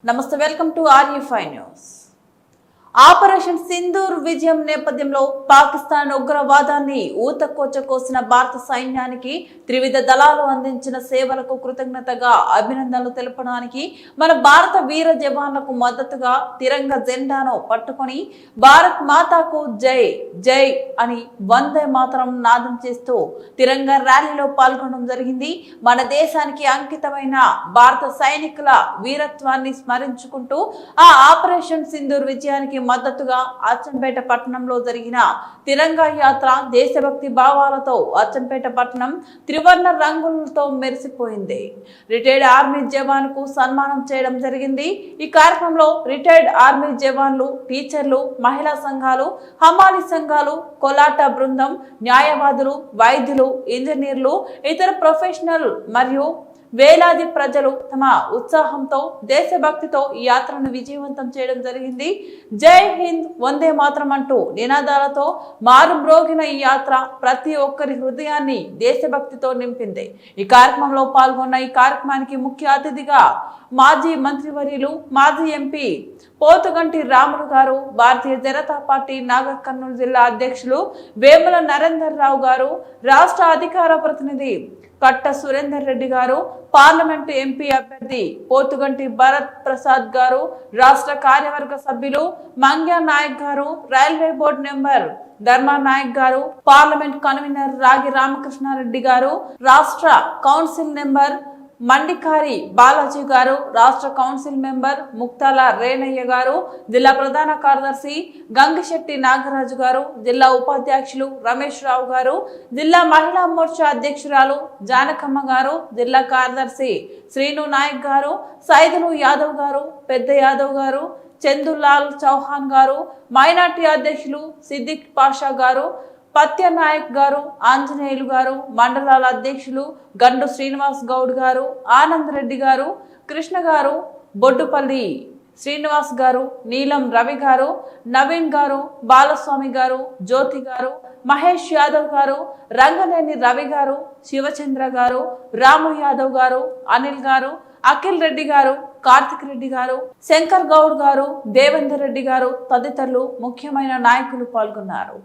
నమస్తే, welcome to RE5 news. Operation Sindoor విజయం నేపథ్యంలో పాకిస్తాన్ ఉగ్రవాదాన్ని ఊతకోచ కోసిన భారత సైన్యానికి త్రివిధ దళాలు అందించిన సేవలకు కృతజ్ఞతగా అభినందనలు తెలపడానికి మన భారత వీర జవాన్లకు మద్దతుగా తిరంగ జెండాను పట్టుకొని భారత్ మాతాకు జై జై అని వందే మాతరం నాదం చేస్తూ తిరంగ ర్యాలీలో పాల్గొనడం జరిగింది. మన దేశానికి అంకితమైన భారత సైనికుల వీరత్వాన్ని స్మరించుకుంటూ ఆ ఆపరేషన్ సింధూర్ విజయానికి మద్దతుగా అచ్చంపేట పట్టణంలో జరిగిన తిరంగా యాత్ర దేశభక్తి భావాలతో అచ్చంపేట పట్టణం త్రివర్ణ రంగులతో మెరిసిపోయింది. రిటైర్డ్ ఆర్మీ జవాన్కు సన్మానం చేయడం జరిగింది. ఈ కార్యక్రమంలో రిటైర్డ్ ఆర్మీ జవాన్లు, టీచర్లు, మహిళా సంఘాలు, హమాలి సంఘాలు, కోలాట బృందం, న్యాయవాదులు, వైద్యులు, ఇంజనీర్లు, ఇతర ప్రొఫెషనల్ మరియు వేలాది ప్రజలు తమ ఉత్సాహంతో దేశభక్తితో ఈ యాత్రను విజయవంతం చేయడం జరిగింది. జై హింద్, వందే మాతరం అంటూ నినాదాలతో మారుమ్రోగిన ఈ యాత్ర ప్రతి ఒక్కరి హృదయాన్ని దేశభక్తితో నింపింది. ఈ కార్యక్రమంలో పాల్గొన్న ఈ కార్యక్రమానికి ముఖ్య అతిథిగా మాజీ మంత్రివర్యులు, మాజీ ఎంపీ పోతుగంటి రాములు గారు, భారతీయ జనతా పార్టీ నాగర్ కర్నూలు జిల్లా అధ్యక్షులు వేముల నరేందర్ రావు గారు, రాష్ట్ర అధికార ప్రతినిధి కట్ట సురేందర్ రెడ్డి గారు, పార్లమెంటు ఎంపీ అభ్యర్థి పోతుగంటి భరత్ ప్రసాద్ గారు, రాష్ట్ర కార్యవర్గ సభ్యులు మంగ్యా నాయక్ గారు, రైల్వే బోర్డు మెంబర్ ధర్మా నాయక్ గారు, పార్లమెంట్ కన్వీనర్ రాగి రామకృష్ణారెడ్డి గారు, రాష్ట్ర కౌన్సిల్ మెంబర్ మండికారి బాలాజీ గారు, రాష్ట్ర కౌన్సిల్ మెంబర్ ముక్తాల రేణయ్య గారు, జిల్లా ప్రధాన కార్యదర్శి గంగిశెట్టి నాగరాజు గారు, జిల్లా ఉపాధ్యక్షులు రమేష్ రావు గారు, జిల్లా మహిళా మోర్చా అధ్యక్షురాలు జానకమ్మ గారు, జిల్లా కార్యదర్శి శ్రీను నాయక్ గారు, సైదులు యాదవ్ గారు, పెద్ద యాదవ్ గారు, చందులాల్ చౌహాన్ గారు, మైనార్టీ అధ్యక్షులు సిద్దిక్ పాషా గారు, పత్య నాయక్ గారు, ఆంజనేయులు గారు, మండలాల అధ్యక్షులు గండు శ్రీనివాస్ గౌడ్ గారు, ఆనంద్ రెడ్డి గారు, కృష్ణ గారు, బొడ్డుపల్లి శ్రీనివాస్ గారు, నీలం రవి గారు, నవీన్ గారు, బాలస్వామి గారు, జ్యోతి గారు, మహేష్ యాదవ్ గారు, రంగనేని రవి గారు, శివచంద్ర గారు, రాము యాదవ్ గారు, అనిల్ గారు, అఖిల్ రెడ్డి గారు, కార్తిక్ రెడ్డి గారు, శంకర్ గౌడ్ గారు, దేవేందర్ రెడ్డి గారు తదితరులు ముఖ్యమైన నాయకులు పాల్గొన్నారు.